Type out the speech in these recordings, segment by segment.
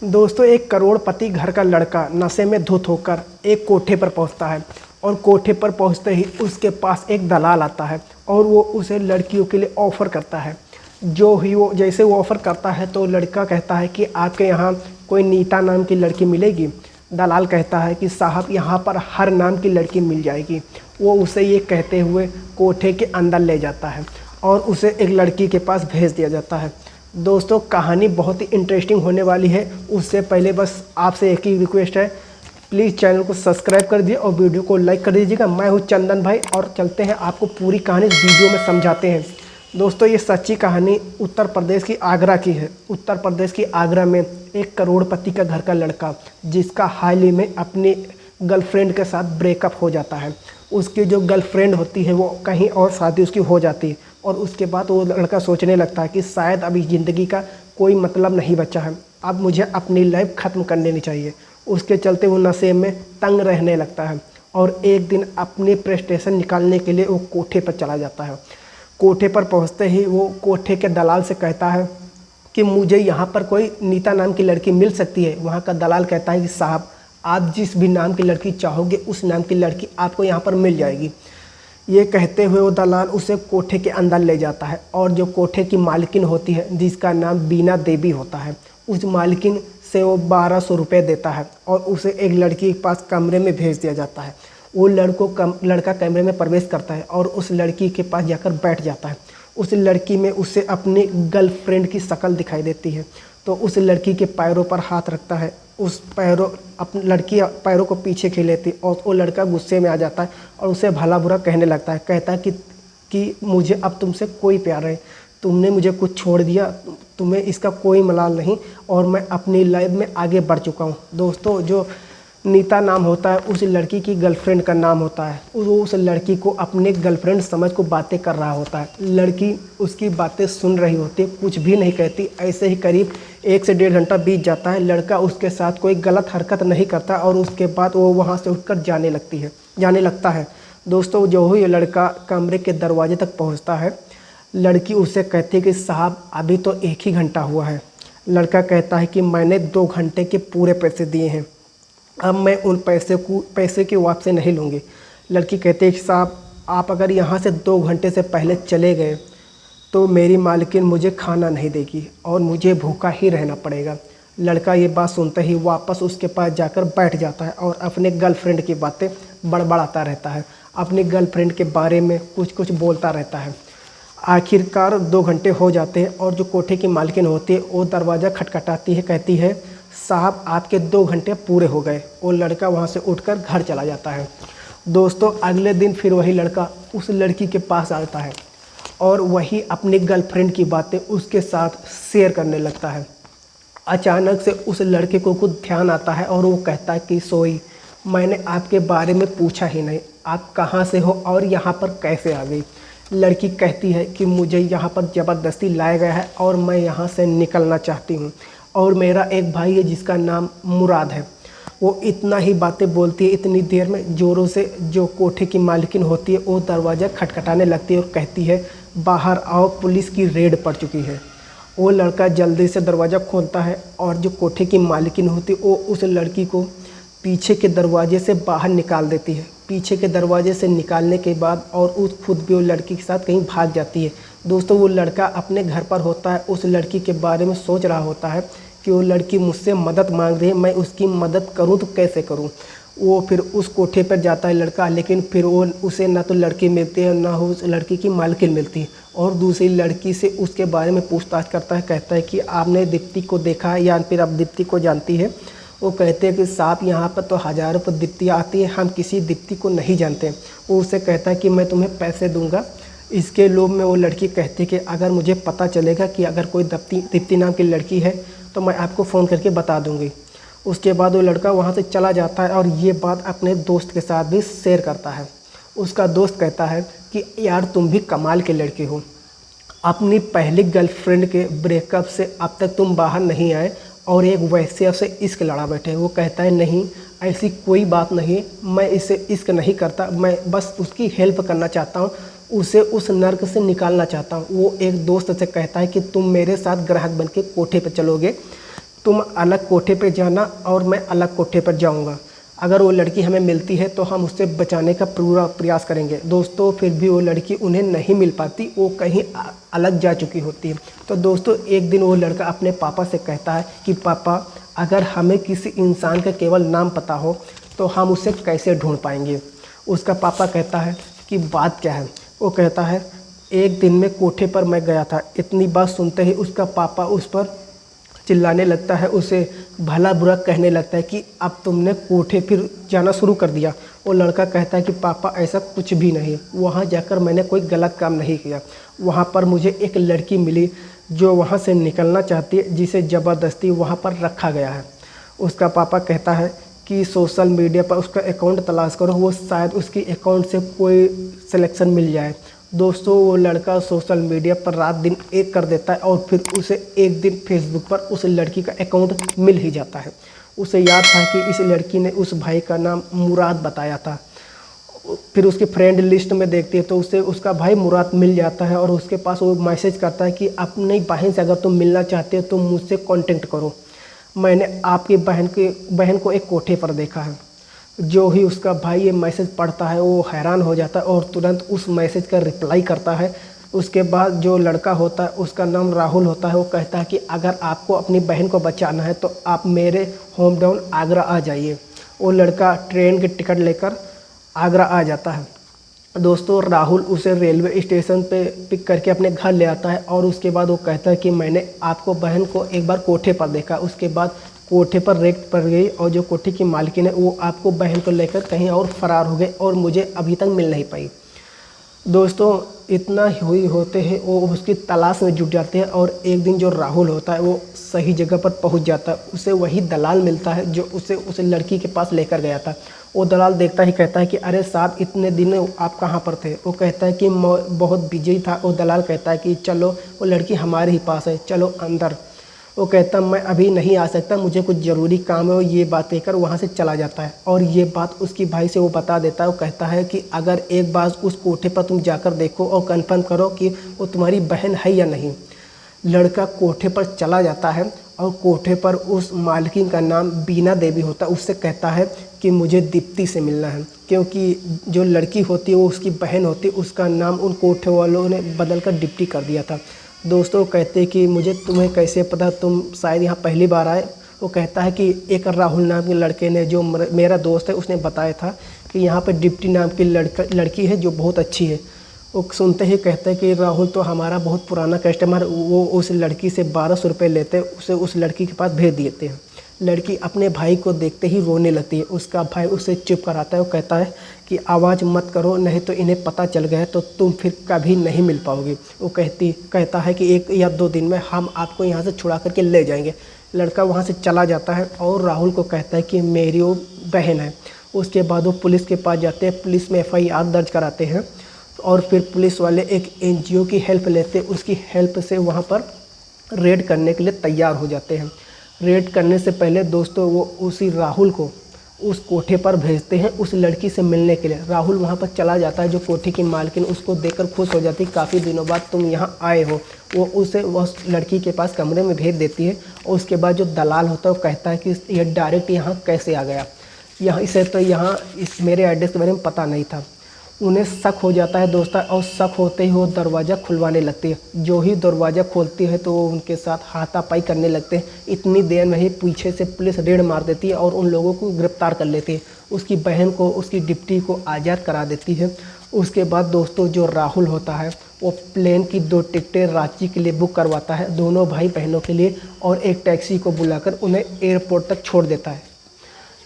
दोस्तों, एक करोड़पति घर का लड़का नशे में धुत होकर एक कोठे पर पहुंचता है और कोठे पर पहुंचते ही उसके पास एक दलाल आता है और वो उसे लड़कियों के लिए ऑफ़र करता है। जैसे वो ऑफ़र करता है तो लड़का कहता है कि आपके यहाँ कोई नीता नाम की लड़की मिलेगी। दलाल कहता है कि साहब, यहाँ पर हर नाम की लड़की मिल जाएगी। वो उसे ये कहते हुए कोठे के अंदर ले जाता है और उसे एक लड़की के पास भेज दिया जाता है। दोस्तों, कहानी बहुत ही इंटरेस्टिंग होने वाली है। उससे पहले बस आपसे एक ही रिक्वेस्ट है, प्लीज़ चैनल को सब्सक्राइब कर दीजिए और वीडियो को लाइक कर दीजिएगा। मैं हूं चंदन भाई और चलते हैं, आपको पूरी कहानी इस वीडियो में समझाते हैं। दोस्तों, ये सच्ची कहानी उत्तर प्रदेश की आगरा की है। उत्तर प्रदेश की आगरा में एक करोड़पति का घर का लड़का, जिसका हाल ही में अपनी गर्लफ्रेंड के साथ ब्रेकअप हो जाता है। उसकी जो गर्लफ्रेंड होती है वो कहीं और शादी उसकी हो जाती है और उसके बाद वो लड़का सोचने लगता है कि शायद अभी ज़िंदगी का कोई मतलब नहीं बचा है, अब मुझे अपनी लाइफ ख़त्म कर लेनी चाहिए। उसके चलते वो नशे में तंग रहने लगता है और एक दिन अपनी प्रेस्टेशन निकालने के लिए वो कोठे पर चला जाता है। कोठे पर पहुंचते ही वो कोठे के दलाल से कहता है कि मुझे यहाँ पर कोई नीता नाम की लड़की मिल सकती है। वहाँ का दलाल कहता है कि साहब, आप जिस भी नाम की लड़की चाहोगे उस नाम की लड़की आपको यहाँ पर मिल जाएगी। ये कहते हुए वो दलाल उसे कोठे के अंदर ले जाता है और जो कोठे की मालकिन होती है, जिसका नाम बीना देवी होता है, उस मालकिन से वो 1200 रुपये देता है और उसे एक लड़की के पास कमरे में भेज दिया जाता है। वो लड़का कमरे में प्रवेश करता है और उस लड़की के पास जाकर बैठ जाता है। उस लड़की में उसे अपनी गर्लफ्रेंड की शक्ल दिखाई देती है तो उस लड़की के पैरों पर हाथ रखता है। लड़की पैरों को पीछे खींच लेती और वो लड़का गुस्से में आ जाता है और उसे भला बुरा कहने लगता है। कहता है कि मुझे अब तुमसे कोई प्यार नहीं, तुमने मुझे कुछ छोड़ दिया, तुम्हें इसका कोई मलाल नहीं और मैं अपनी लाइफ में आगे बढ़ चुका हूँ। दोस्तों, जो नीता नाम होता है उस लड़की की गर्लफ्रेंड का नाम होता है। वो उस लड़की को अपने गर्लफ्रेंड समझ को बातें कर रहा होता है। लड़की उसकी बातें सुन रही होती है, कुछ भी नहीं कहती। ऐसे ही करीब 1 से 1.5 घंटा बीत जाता है। लड़का उसके साथ कोई गलत हरकत नहीं करता और उसके बाद वो वहाँ से उठकर जाने लगता है। दोस्तों, जो ही लड़का कमरे के दरवाजे तक पहुँचता है, लड़की उसे कहती है कि साहब, अभी तो 1 ही घंटा हुआ है। लड़का कहता है कि मैंने 2 घंटे के पूरे पैसे दिए हैं, अब मैं उन पैसे की वापसी नहीं लूँगी। लड़की कहती है कि साहब, आप अगर यहाँ से 2 घंटे से पहले चले गए तो मेरी मालकिन मुझे खाना नहीं देगी और मुझे भूखा ही रहना पड़ेगा। लड़का ये बात सुनते ही वापस उसके पास जाकर बैठ जाता है और अपने गर्लफ्रेंड की बातें बड़बड़ाता रहता है, अपनी गर्लफ्रेंड के बारे में कुछ बोलता रहता है। आखिरकार 2 घंटे हो जाते हैं और जो कोठे की मालकिन होती है वो दरवाज़ा खटखटाती है। कहती है, साहब, आपके 2 घंटे पूरे हो गए। वो लड़का वहाँ से उठकर घर चला जाता है। दोस्तों, अगले दिन फिर वही लड़का उस लड़की के पास आता है और वही अपनी गर्लफ्रेंड की बातें उसके साथ शेयर करने लगता है। अचानक से उस लड़के को कुछ ध्यान आता है और वो कहता है कि सोई, मैंने आपके बारे में पूछा ही नहीं, आप कहाँ से हो और यहाँ पर कैसे आ गई। लड़की कहती है कि मुझे यहाँ पर ज़बरदस्ती लाया गया है और मैं यहाँ से निकलना चाहती हूँ और मेरा एक भाई है जिसका नाम मुराद है। वो इतना ही बातें बोलती है। इतनी देर में ज़ोरों से जो कोठे की मालकिन होती है वो दरवाज़ा खटखटाने लगती है और कहती है, बाहर आओ, पुलिस की रेड पड़ चुकी है। वो लड़का जल्दी से दरवाज़ा खोलता है और जो कोठे की मालकिन होती है वो उस लड़की को पीछे के दरवाजे से बाहर निकाल देती है। पीछे के दरवाजे से निकालने के बाद और उस खुद भी वो लड़की के साथ कहीं भाग जाती है। दोस्तों, वो लड़का अपने घर पर होता है, उस लड़की के बारे में सोच रहा होता है कि वो लड़की मुझसे मदद मांग रही है, मैं उसकी मदद करूं तो कैसे करूं। वो फिर उस कोठे पर जाता है लड़का, लेकिन फिर वो उसे ना तो लड़की मिलती है ना उस लड़की की मालकिन मिलती है और दूसरी लड़की से उसके बारे में पूछताछ करता है। कहता है कि आपने दीप्ति को देखा है या फिर आप दीप्ति को जानती है। वो कहते हैं कि साहब, यहाँ पर तो हज़ारों पर दीप्तियाँ आती हैं, हम किसी दीप्ति को नहीं जानते। वो उससे कहता है कि मैं तुम्हें पैसे दूंगा। इसके लोभ में वो लड़की कहती है कि अगर मुझे पता चलेगा कि अगर कोई दीप्ति नाम की लड़की है तो मैं आपको फ़ोन करके बता दूंगी। उसके बाद वो लड़का वहाँ से चला जाता है और ये बात अपने दोस्त के साथ भी शेयर करता है। उसका दोस्त कहता है कि यार, तुम भी कमाल के लड़के हो, अपनी पहली गर्लफ्रेंड के ब्रेकअप से अब तक तुम बाहर नहीं आए और एक वैसे से इश्क लड़ा बैठे। वो कहता है, नहीं, ऐसी कोई बात नहीं, मैं इसे इश्क नहीं करता, मैं बस उसकी हेल्प करना चाहता हूँ, उसे उस नर्क से निकालना चाहता हूँ। वो एक दोस्त से कहता है कि तुम मेरे साथ ग्राहक बन के कोठे पर चलोगे, तुम अलग कोठे पे जाना और मैं अलग कोठे पर जाऊंगा। अगर वो लड़की हमें मिलती है तो हम उससे बचाने का पूरा प्रयास करेंगे। दोस्तों फिर भी वो लड़की उन्हें नहीं मिल पाती, वो कहीं अलग जा चुकी होती है। तो दोस्तों एक दिन वो लड़का अपने पापा से कहता है कि पापा, अगर हमें किसी इंसान का केवल नाम पता हो तो हम उसे कैसे ढूंढ पाएंगे। उसका पापा कहता है कि बात क्या है। वो कहता है, एक दिन में कोठे पर मैं गया था। इतनी बात सुनते ही उसका पापा उस पर चिल्लाने लगता है, उसे भला बुरा कहने लगता है कि अब तुमने कोठे फिर जाना शुरू कर दिया। वो लड़का कहता है कि पापा ऐसा कुछ भी नहीं, वहाँ जाकर मैंने कोई गलत काम नहीं किया। वहाँ पर मुझे एक लड़की मिली जो वहाँ से निकलना चाहती है, जिसे ज़बरदस्ती वहाँ पर रखा गया है। उसका पापा कहता है कि सोशल मीडिया पर उसका अकाउंट तलाश करो, वो शायद उसकी अकाउंट से कोई सिलेक्शन मिल जाए। दोस्तों वो लड़का सोशल मीडिया पर रात दिन एक कर देता है और फिर उसे एक दिन फेसबुक पर उस लड़की का अकाउंट मिल ही जाता है। उसे याद था कि इस लड़की ने उस भाई का नाम मुराद बताया था। फिर उसकी फ्रेंड लिस्ट में देखती है तो उसे उसका भाई मुराद मिल जाता है और उसके पास वो मैसेज करता है कि अपनी बहन से अगर तुम मिलना चाहते हो तो मुझसे कांटेक्ट करो, मैंने आपकी बहन को एक कोठे पर देखा है। जो ही उसका भाई ये मैसेज पढ़ता है वो हैरान हो जाता है और तुरंत उस मैसेज का रिप्लाई करता है। उसके बाद जो लड़का होता है उसका नाम राहुल होता है, वो कहता है कि अगर आपको अपनी बहन को बचाना है तो आप मेरे होम टाउन आगरा आ जाइए। वो लड़का ट्रेन की टिकट लेकर आगरा आ जाता है। दोस्तों राहुल उसे रेलवे स्टेशन पे पिक करके अपने घर ले आता है और उसके बाद वो कहता है कि मैंने आपको बहन को एक बार कोठे पर देखा। उसके बाद कोठे पर रेड पड़ गई और जो कोठे की मालकिन है वो आपको बहन को लेकर कहीं और फरार हो गए और मुझे अभी तक मिल नहीं पाई। दोस्तों इतना हुई होते हैं वो उसकी तलाश में जुट जाते हैं और एक दिन जो राहुल होता है वो सही जगह पर पहुंच जाता है। उसे वही दलाल मिलता है जो उसे उस लड़की के पास लेकर गया था। वो दलाल देखता ही कहता है कि अरे साहब, इतने दिन आप कहाँ पर थे। वो कहता है कि मैं बहुत बिजी था। वो दलाल कहता है कि चलो, वो लड़की हमारे ही पास है, चलो अंदर। वो कहता मैं अभी नहीं आ सकता, मुझे कुछ ज़रूरी काम है। वो ये बात कहकर वहाँ से चला जाता है और ये बात उसकी भाई से वो बता देता है। वो कहता है कि अगर एक बार उस कोठे पर तुम जाकर देखो और कंफर्म करो कि वो तुम्हारी बहन है या नहीं। लड़का कोठे पर चला जाता है और कोठे पर उस मालकिन का नाम बीना देवी होता है। उससे कहता है कि मुझे दीप्ति से मिलना है, क्योंकि जो लड़की होती है वो उसकी बहन होती है। उसका नाम उन कोठे वालों ने बदल कर दीप्ति कर दिया था। दोस्तों कहते हैं कि मुझे तुम्हें कैसे पता, तुम शायद यहाँ पहली बार आए। वो कहता है कि एक राहुल नाम के लड़के ने, जो मेरा दोस्त है, उसने बताया था कि यहाँ पर दीप्ति नाम की लड़की है जो बहुत अच्छी है। वो सुनते ही कहते हैं कि राहुल तो हमारा बहुत पुराना कस्टमर, वो उस लड़की से 1200 रुपये लेते, उसे उस लड़की के पास भेज देते हैं। लड़की अपने भाई को देखते ही रोने लगती है। उसका भाई उसे चुप कराता है। वो कहता है कि आवाज़ मत करो, नहीं तो इन्हें पता चल गया तो तुम फिर कभी नहीं मिल पाओगे। वो कहता है कि 1 या 2 दिन में हम आपको यहाँ से छुड़ा करके ले जाएंगे। लड़का वहाँ से चला जाता है और राहुल को कहता है कि मेरी वो बहन है। उसके बाद वो पुलिस के पास जाते हैं, पुलिस में FIR दर्ज कराते हैं और फिर पुलिस वाले एक NGO की हेल्प लेते हैं। उसकी हेल्प से वहाँ पर रेड करने के लिए तैयार हो जाते हैं। रेड करने से पहले दोस्तों वो उसी राहुल को उस कोठे पर भेजते हैं उस लड़की से मिलने के लिए। राहुल वहाँ पर चला जाता है। जो कोठे की मालकिन उसको देखकर खुश हो जाती है, काफ़ी दिनों बाद तुम यहाँ आए हो। वो उसे उस लड़की के पास कमरे में भेज देती है और उसके बाद जो दलाल होता है वो कहता है कि ये डायरेक्ट यहाँ कैसे आ गया, यहाँ इसे तो यहाँ इस मेरे एड्रेस के बारे में पता नहीं था। उन्हें शक हो जाता है दोस्तों और शक होते ही वो दरवाज़ा खुलवाने लगती है। जो ही दरवाज़ा खोलती है तो वो उनके साथ हाथापाई करने लगते हैं। इतनी देर में ही पीछे से पुलिस रेड मार देती है और उन लोगों को गिरफ्तार कर लेती है। उसकी बहन को, उसकी डिप्टी को आज़ाद करा देती है। उसके बाद दोस्तों जो राहुल होता है वो प्लेन की 2 टिकटें रांची के लिए बुक करवाता है, दोनों भाई बहनों के लिए, और एक टैक्सी को बुलाकर उन्हें एयरपोर्ट तक छोड़ देता है।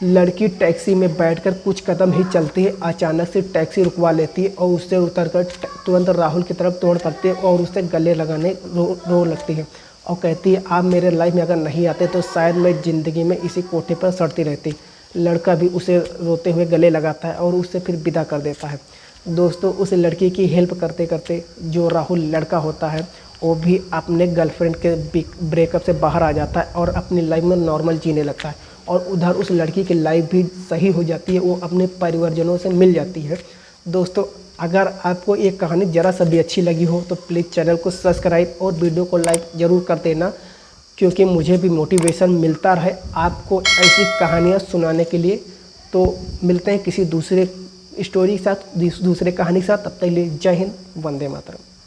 लड़की टैक्सी में बैठकर कुछ कदम ही चलती है, अचानक से टैक्सी रुकवा लेती है और उससे उतरकर तुरंत राहुल की तरफ दौड़ पड़ती है और उससे गले लगाने रो लगती है और कहती है आप मेरे लाइफ में अगर नहीं आते तो शायद मैं ज़िंदगी में इसी कोठे पर सड़ती रहती। लड़का भी उसे रोते हुए गले लगाता है और उससे फिर विदा कर देता है। दोस्तों उस लड़की की हेल्प करते करते जो राहुल लड़का होता है वो भी अपने गर्लफ्रेंड के ब्रेकअप से बाहर आ जाता है और अपनी लाइफ में नॉर्मल जीने लगता है और उधर उस लड़की की लाइफ भी सही हो जाती है, वो अपने परिवारजनों से मिल जाती है। दोस्तों अगर आपको ये कहानी ज़रा सा भी अच्छी लगी हो तो प्लीज़ चैनल को सब्सक्राइब और वीडियो को लाइक ज़रूर कर देना। क्योंकि मुझे भी मोटिवेशन मिलता रहे आपको ऐसी कहानियाँ सुनाने के लिए। तो मिलते हैं किसी दूसरे स्टोरी के साथ, दूसरे कहानी के साथ। तब तक के लिए जय हिंद, वंदे मातरम।